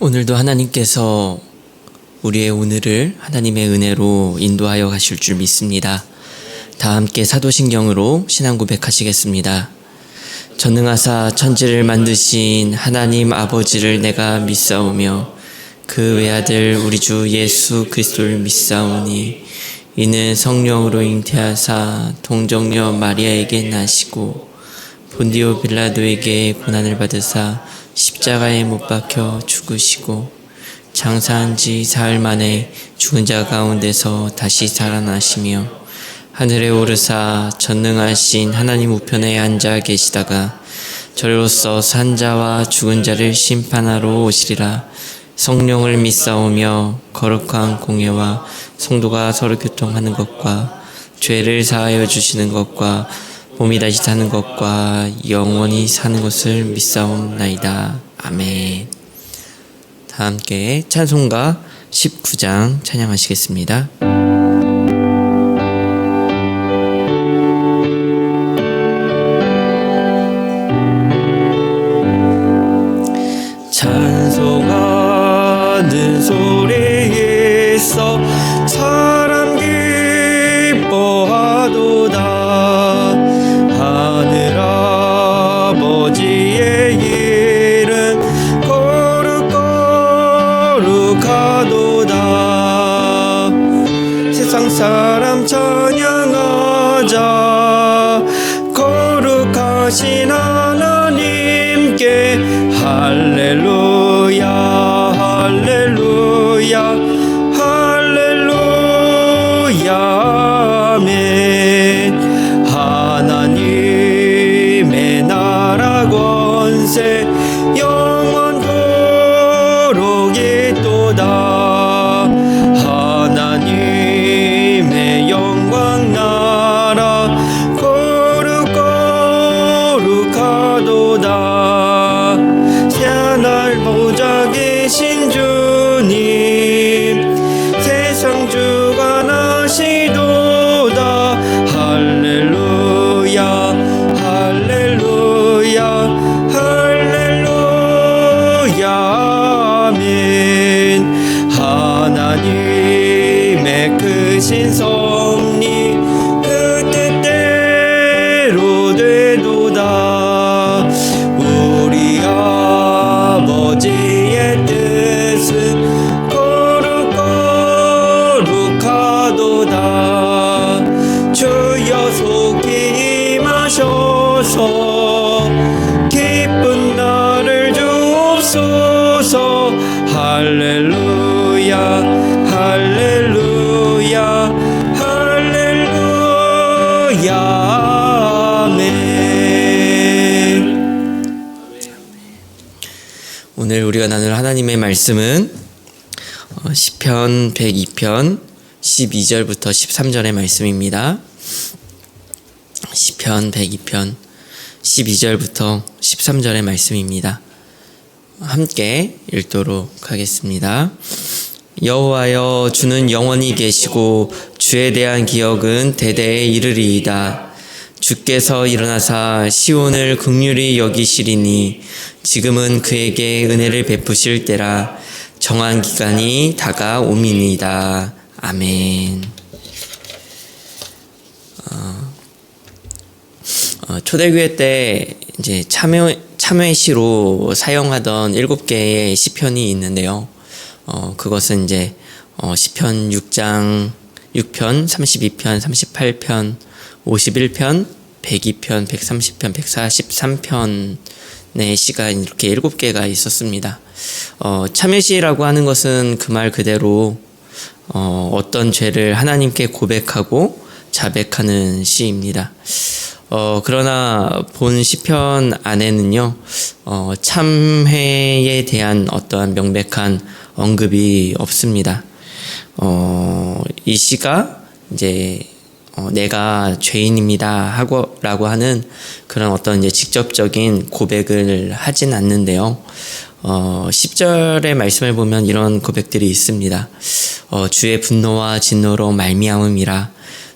오늘도 하나님께서 우리의 오늘을 하나님의 은혜로 인도하여 가실 줄 믿습니다. 다 함께 사도신경으로 신앙 고백하시겠습니다. 전능하사 천지를 만드신 하나님 아버지를 내가 믿사오며 그 외아들 우리 주 예수 그리스도를 믿사오니 이는 성령으로 잉태하사 동정녀 마리아에게 나시고 본디오 빌라도에게 고난을 받으사 십자가에 못 박혀 죽으시고 장사한 지 사흘 만에 죽은 자 가운데서 다시 살아나시며 하늘에 오르사 전능하신 하나님 우편에 앉아 계시다가 저로서 산 자와 죽은 자를 심판하러 오시리라. 성령을 믿사오며 거룩한 공예와 성도가 서로 교통하는 것과 죄를 사하여 주시는 것과 몸이 다시 사는 것과 영원히 사는 것을 믿사옵나이다. 아멘. 다 함께 찬송가 19장 찬양하시겠습니다. 찬송하는 소리 있어 사람 기뻐하도다. 하늘 아버지의 이름 거룩거룩하도다. 세상 사람 찬양하자. 거룩하신 하나님께 할렐루야 할렐루야 할렐루야 아멘. 하나님의 나라 권세 영원토록 있도다. 하나님의 영광 나라 거룩거룩하도다. 새하늘 보좌 계신 주님 세상 주관하시도다. 할렐루야 할렐루야 할렐루야 아멘. 하나님의 크신 섭리 그 뜻대로 되도다. 우리 아버지의 뜻은 거룩거룩하도다. 주여 속히 임하셔서 기쁜 날을 주옵소서. 할렐루야 할렐루야 할렐루야 아멘. 오늘 우리가 나눌 하나님의 말씀은 시편 102편 12절부터 13절의 말씀입니다. 시편 102편 12절부터 13절의 말씀입니다. 함께 읽도록 하겠습니다. 여호와여 주는 영원히 계시고 주에 대한 기억은 대대에 이르리이다. 주께서 일어나사 시온을 긍휼히 여기시리니 지금은 그에게 은혜를 베푸실 때라. 정한 기간이 다가옴이니이다. 아멘. 초대교회 때 이제 참회시로 사용하던 7개의 시편이 있는데요. 그것은 이제 시편 6장 6편, 32편, 38편, 51편, 102편, 130편, 143편의 시가 이렇게 7개가 있었습니다. 참회시라고 하는 것은 그 말 그대로 어떤 죄를 하나님께 고백하고 자백하는 시입니다. 그러나 본 시편 안에는요, 참회에 대한 어떠한 명백한 언급이 없습니다. 이 시가 이제 내가 죄인입니다 라고 하는 그런 어떤 이제 직접적인 고백을 하진 않는데요. 10절의 말씀을 보면 이런 고백들이 있습니다. 주의 분노와 진노로 말미암음이라.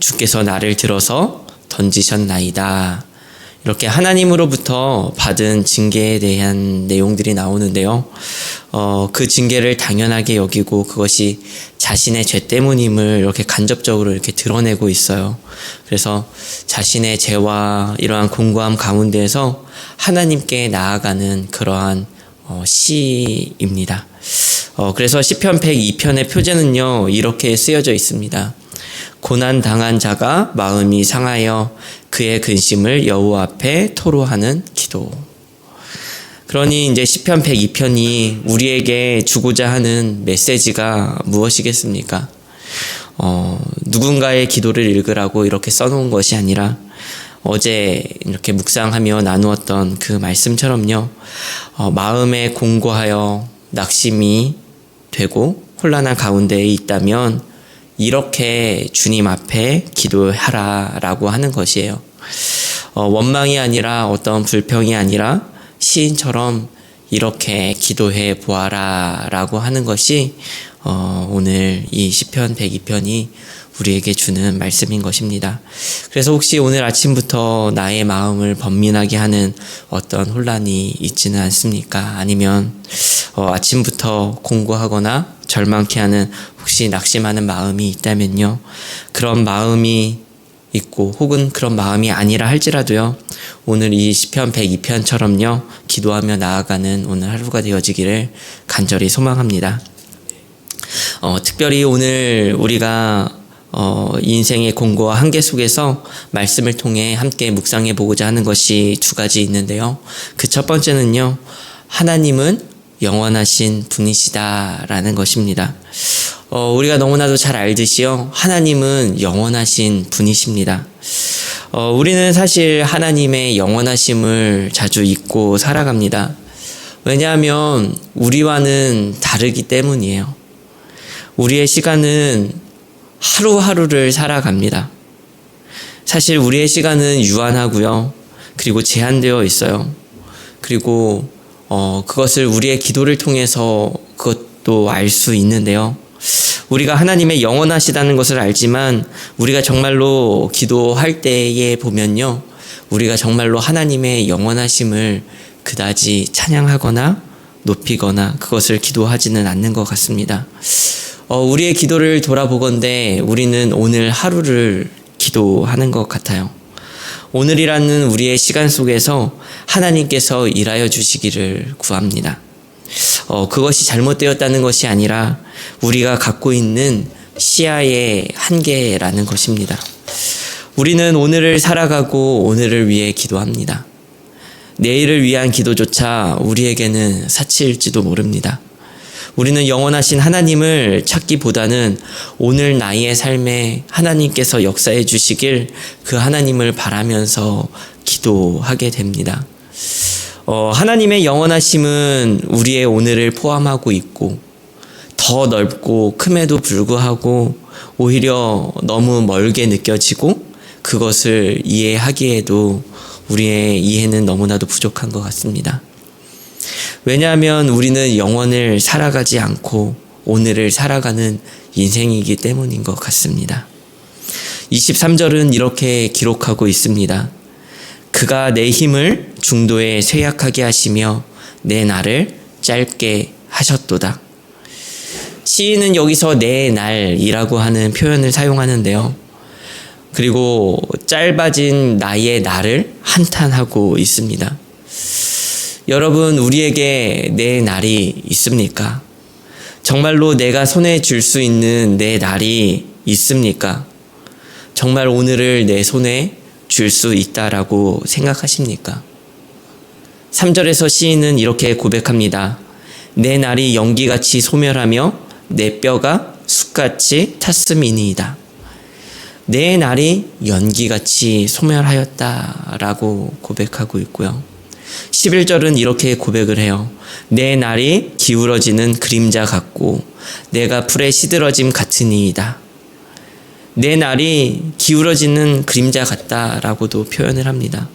주께서 나를 들어서 던지셨나이다. 이렇게 하나님으로부터 받은 징계에 대한 내용들이 나오는데요. 그 징계를 당연하게 여기고 그것이 자신의 죄 때문임을 이렇게 간접적으로 이렇게 드러내고 있어요. 그래서 자신의 죄와 이러한 공고함 가운데에서 하나님께 나아가는 그러한 시입니다. 그래서 시편 102편의 표제는요, 이렇게 쓰여져 있습니다. 고난 당한 자가 마음이 상하여 그의 근심을 여호와 앞에 토로하는 기도. 그러니 이제 시편 102편이 우리에게 주고자 하는 메시지가 무엇이겠습니까? 누군가의 기도를 읽으라고 이렇게 써놓은 것이 아니라 어제 이렇게 묵상하며 나누었던 그 말씀처럼요, 마음에 공고하여 낙심이 되고 혼란한 가운데에 있다면 이렇게 주님 앞에 기도하라라고 하는 것이에요. 원망이 아니라 어떤 불평이 아니라 시인처럼 이렇게 기도해 보아라라고 하는 것이 오늘 이 시편 102편이 우리에게 주는 말씀인 것입니다. 그래서 혹시 오늘 아침부터 나의 마음을 번민하게 하는 어떤 혼란이 있지는 않습니까? 아니면 아침부터 공고하거나 절망케 하는 혹시 낙심하는 마음이 있다면요, 그런 마음이 있고 혹은 그런 마음이 아니라 할지라도요, 오늘 이 시편 102편처럼요 기도하며 나아가는 오늘 하루가 되어지기를 간절히 소망합니다. 특별히 오늘 우리가 인생의 공고와 한계 속에서 말씀을 통해 함께 묵상해 보고자 하는 것이 두 가지 있는데요. 그 첫 번째는요, 하나님은 영원하신 분이시다라는 것입니다. 우리가 너무나도 잘 알듯이요, 하나님은 영원하신 분이십니다. 우리는 사실 하나님의 영원하심을 자주 잊고 살아갑니다. 왜냐하면 우리와는 다르기 때문이에요. 우리의 시간은 하루하루를 살아갑니다. 사실 우리의 시간은 유한하고요, 그리고 제한되어 있어요. 그리고 그것을 우리의 기도를 통해서 그것도 알 수 있는데요. 우리가 하나님의 영원하시다는 것을 알지만 우리가 정말로 기도할 때에 보면요, 우리가 정말로 하나님의 영원하심을 그다지 찬양하거나 높이거나 그것을 기도하지는 않는 것 같습니다. 우리의 기도를 돌아보건대 우리는 오늘 하루를 기도하는 것 같아요. 오늘이라는 우리의 시간 속에서 하나님께서 일하여 주시기를 구합니다. 그것이 잘못되었다는 것이 아니라 우리가 갖고 있는 시야의 한계라는 것입니다. 우리는 오늘을 살아가고 오늘을 위해 기도합니다. 내일을 위한 기도조차 우리에게는 사치일지도 모릅니다. 우리는 영원하신 하나님을 찾기보다는 오늘 나의 삶에 하나님께서 역사해 주시길 그 하나님을 바라면서 기도하게 됩니다. 하나님의 영원하심은 우리의 오늘을 포함하고 있고 더 넓고 큼에도 불구하고 오히려 너무 멀게 느껴지고 그것을 이해하기에도 우리의 이해는 너무나도 부족한 것 같습니다. 왜냐하면 우리는 영원을 살아가지 않고 오늘을 살아가는 인생이기 때문인 것 같습니다. 23절은 이렇게 기록하고 있습니다. 그가 내 힘을 중도에 쇠약하게 하시며 내 날을 짧게 하셨도다. 시인은 여기서 내 날이라고 하는 표현을 사용하는데요. 그리고 짧아진 나의 날을 한탄하고 있습니다. 여러분, 우리에게 내 날이 있습니까? 정말로 내가 손에 쥘 수 있는 내 날이 있습니까? 정말 오늘을 내 손에 줄 수 있다라고 생각하십니까? 3절에서 시인은 이렇게 고백합니다. 내 날이 연기같이 소멸하며 내 뼈가 숯같이 탔음이니이다. 내 날이 연기같이 소멸하였다라고 고백하고 있고요. 11절은 이렇게 고백을 해요. 내 날이 기울어지는 그림자 같고 내가 풀에 시들어짐 같으니이다. 내 날이 기울어지는 그림자 같다라고도 표현을 합니다.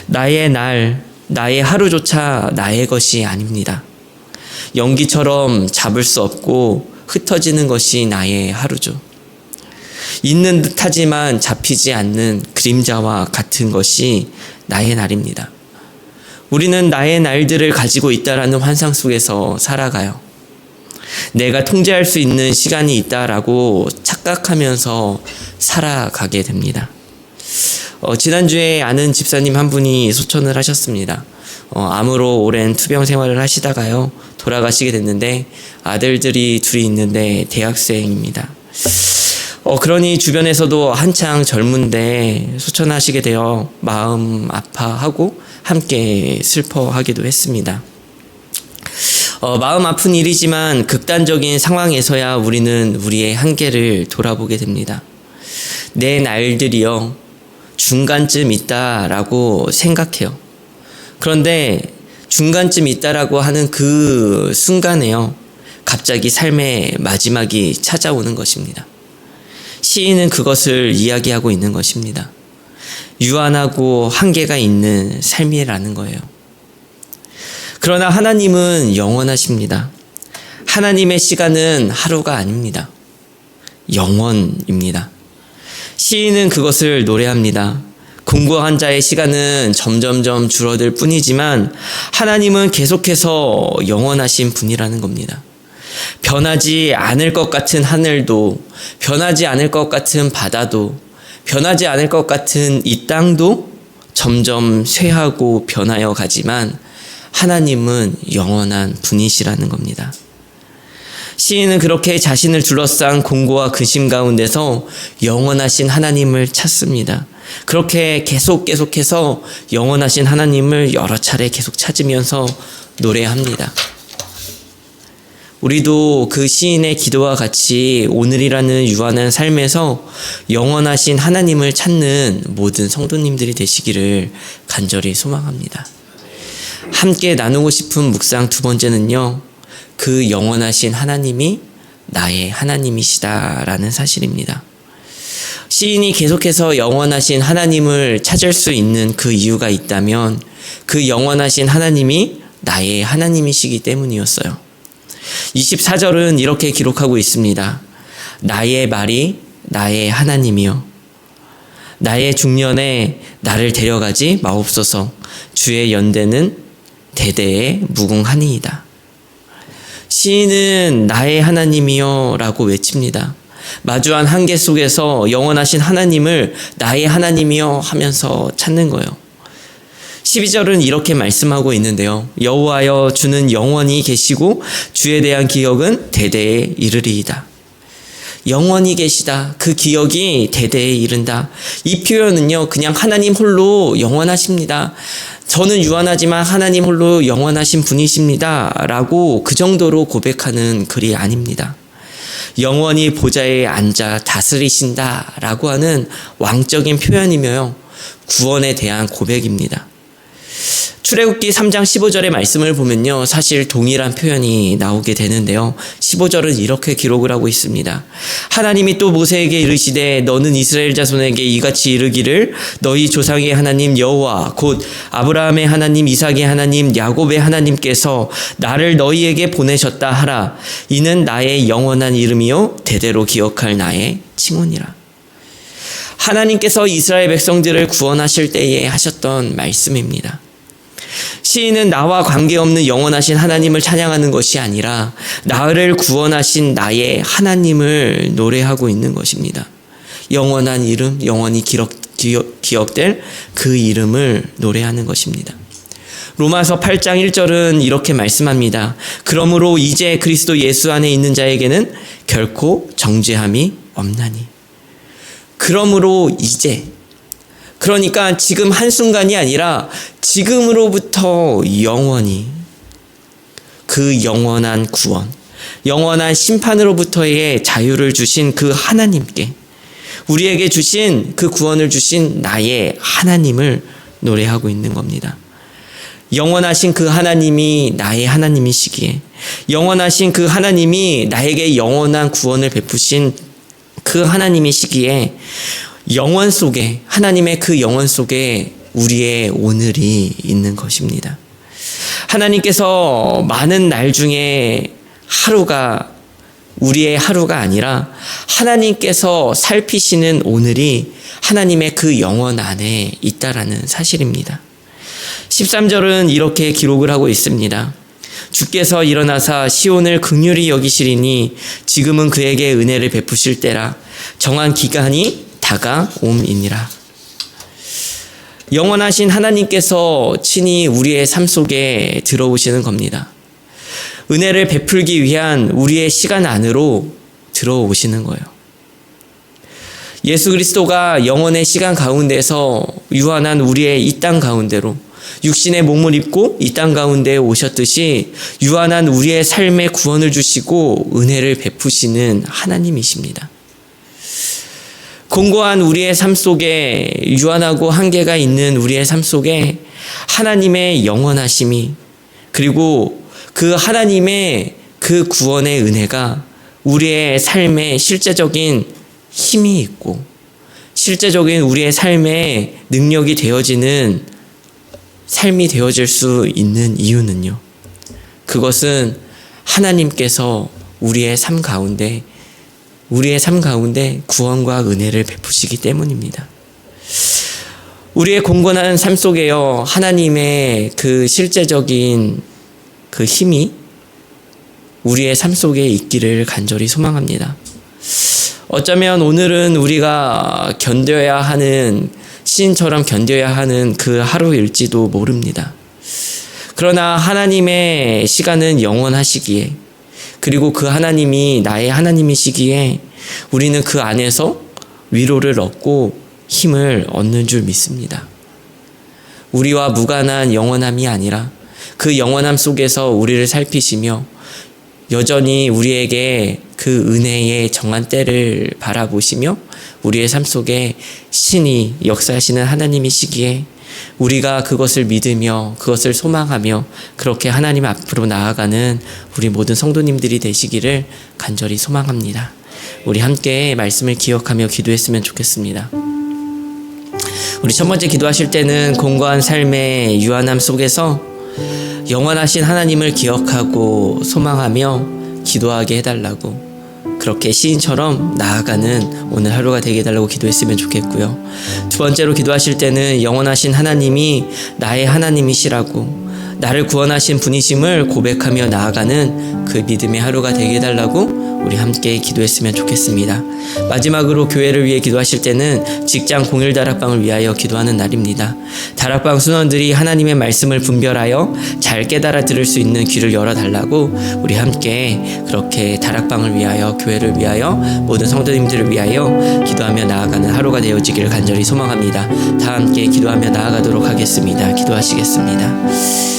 나의 날, 나의 하루조차 나의 것이 아닙니다. 연기처럼 잡을 수 없고 흩어지는 것이 나의 하루죠. 있는 듯하지만 잡히지 않는 그림자와 같은 것이 나의 날입니다. 우리는 나의 날들을 가지고 있다라는 환상 속에서 살아가요. 내가 통제할 수 있는 시간이 있다라고 착각하면서 살아가게 됩니다. 지난주에 아는 집사님 한 분이 소천을 하셨습니다. 암으로 오랜 투병 생활을 하시다가요, 돌아가시게 됐는데, 아들들이 둘이 있는데 대학생입니다. 그러니 주변에서도 한창 젊은데 소천하시게 되어 마음 아파하고 함께 슬퍼하기도 했습니다. 마음 아픈 일이지만 극단적인 상황에서야 우리는 우리의 한계를 돌아보게 됩니다. 내 날들이요, 중간쯤 있다라고 생각해요. 그런데 중간쯤 있다라고 하는 그 순간에요, 갑자기 삶의 마지막이 찾아오는 것입니다. 시인은 그것을 이야기하고 있는 것입니다. 유한하고 한계가 있는 삶이라는 거예요. 그러나 하나님은 영원하십니다. 하나님의 시간은 하루가 아닙니다. 영원입니다. 시인은 그것을 노래합니다. 공고한 자의 시간은 점점점 줄어들 뿐이지만 하나님은 계속해서 영원하신 분이라는 겁니다. 변하지 않을 것 같은 하늘도, 변하지 않을 것 같은 바다도, 변하지 않을 것 같은 이 땅도 점점 쇠하고 변하여 가지만 하나님은 영원한 분이시라는 겁니다. 시인은 그렇게 자신을 둘러싼 공고와 근심 가운데서 영원하신 하나님을 찾습니다. 그렇게 계속해서 영원하신 하나님을 여러 차례 계속 찾으면서 노래합니다. 우리도 그 시인의 기도와 같이 오늘이라는 유한한 삶에서 영원하신 하나님을 찾는 모든 성도님들이 되시기를 간절히 소망합니다. 함께 나누고 싶은 묵상 두 번째는요, 그 영원하신 하나님이 나의 하나님이시다라는 사실입니다. 시인이 계속해서 영원하신 하나님을 찾을 수 있는 그 이유가 있다면 그 영원하신 하나님이 나의 하나님이시기 때문이었어요. 24절은 이렇게 기록하고 있습니다. 나의 말이 나의 하나님이여, 나의 중년에 나를 데려가지 마옵소서. 주의 연대는 대대에 무궁하니이다. 시인은 나의 하나님이여 라고 외칩니다. 마주한 한계 속에서 영원하신 하나님을 나의 하나님이여 하면서 찾는 거예요. 12절은 이렇게 말씀하고 있는데요. 여호와여, 주는 영원히 계시고 주에 대한 기억은 대대에 이르리이다. 영원히 계시다. 그 기억이 대대에 이른다. 이 표현은요, 그냥 하나님 홀로 영원하십니다. 저는 유한하지만 하나님 홀로 영원하신 분이십니다. 라고 그 정도로 고백하는 글이 아닙니다. 영원히 보좌에 앉아 다스리신다 라고 하는 왕적인 표현이며요, 구원에 대한 고백입니다. 출애굽기 3장 15절의 말씀을 보면요, 사실 동일한 표현이 나오게 되는데요. 15절은 이렇게 기록을 하고 있습니다. 하나님이 또 모세에게 이르시되 너는 이스라엘 자손에게 이같이 이르기를 너희 조상의 하나님 여호와 곧 아브라함의 하나님, 이삭의 하나님, 야곱의 하나님께서 나를 너희에게 보내셨다 하라. 이는 나의 영원한 이름이요 대대로 기억할 나의 칭언이라. 하나님께서 이스라엘 백성들을 구원하실 때에 하셨던 말씀입니다. 시인은 나와 관계없는 영원하신 하나님을 찬양하는 것이 아니라 나를 구원하신 나의 하나님을 노래하고 있는 것입니다. 영원한 이름, 영원히 기억될 그 이름을 노래하는 것입니다. 로마서 8장 1절은 이렇게 말씀합니다. 그러므로 이제 그리스도 예수 안에 있는 자에게는 결코 정죄함이 없나니. 그러므로 이제, 그러니까 지금 한순간이 아니라 지금으로부터 영원히 그 영원한 구원, 영원한 심판으로부터의 자유를 주신 그 하나님께, 우리에게 주신 그 구원을 주신 나의 하나님을 노래하고 있는 겁니다. 영원하신 그 하나님이 나의 하나님이시기에, 영원하신 그 하나님이 나에게 영원한 구원을 베푸신 그 하나님이시기에, 영원 속에, 하나님의 그 영원 속에 우리의 오늘이 있는 것입니다. 하나님께서 많은 날 중에 하루가 우리의 하루가 아니라 하나님께서 살피시는 오늘이 하나님의 그 영원 안에 있다라는 사실입니다. 13절은 이렇게 기록을 하고 있습니다. 주께서 일어나사 시온을 긍휼히 여기시리니 지금은 그에게 은혜를 베푸실 때라. 정한 기간이 다가옴이니라. 영원하신 하나님께서 친히 우리의 삶 속에 들어오시는 겁니다. 은혜를 베풀기 위한 우리의 시간 안으로 들어오시는 거예요. 예수 그리스도가 영원의 시간 가운데서 유한한 우리의 이 땅 가운데로 육신의 몸을 입고 이 땅 가운데에 오셨듯이 유한한 우리의 삶에 구원을 주시고 은혜를 베푸시는 하나님이십니다. 공고한 우리의 삶 속에 유한하고 한계가 있는 우리의 삶 속에 하나님의 영원하심이 그리고 그 하나님의 그 구원의 은혜가 우리의 삶에 실제적인 힘이 있고 실제적인 우리의 삶에 능력이 되어지는 삶이 되어질 수 있는 이유는요. 그것은 하나님께서 우리의 삶 가운데 구원과 은혜를 베푸시기 때문입니다. 우리의 공고한 삶 속에요. 하나님의 그 실제적인 그 힘이 우리의 삶 속에 있기를 간절히 소망합니다. 어쩌면 오늘은 우리가 견뎌야 하는 시인처럼 견뎌야 하는 그 하루일지도 모릅니다. 그러나 하나님의 시간은 영원하시기에 그리고 그 하나님이 나의 하나님이시기에 우리는 그 안에서 위로를 얻고 힘을 얻는 줄 믿습니다. 우리와 무관한 영원함이 아니라 그 영원함 속에서 우리를 살피시며 여전히 우리에게 그 은혜의 정한 때를 바라보시며 우리의 삶 속에 신이 역사하시는 하나님이시기에 우리가 그것을 믿으며 그것을 소망하며 그렇게 하나님 앞으로 나아가는 우리 모든 성도님들이 되시기를 간절히 소망합니다. 우리 함께 말씀을 기억하며 기도했으면 좋겠습니다. 우리 첫 번째 기도하실 때는 공고한 삶의 유한함 속에서 영원하신 하나님을 기억하고 소망하며 기도하게 해달라고 그렇게 시인처럼 나아가는 오늘 하루가 되게 해달라고 기도했으면 좋겠고요. 두 번째로 기도하실 때는 영원하신 하나님이 나의 하나님이시라고 나를 구원하신 분이심을 고백하며 나아가는 그 믿음의 하루가 되게 해달라고 우리 함께 기도했으면 좋겠습니다. 마지막으로 교회를 위해 기도하실 때는 직장 공휴일 다락방을 위하여 기도하는 날입니다. 다락방 순원들이 하나님의 말씀을 분별하여 잘 깨달아 들을 수 있는 귀를 열어달라고 우리 함께 그렇게 다락방을 위하여 교회를 위하여 모든 성도님들을 위하여 기도하며 나아가는 하루가 되어지기를 간절히 소망합니다. 다 함께 기도하며 나아가도록 하겠습니다. 기도하시겠습니다.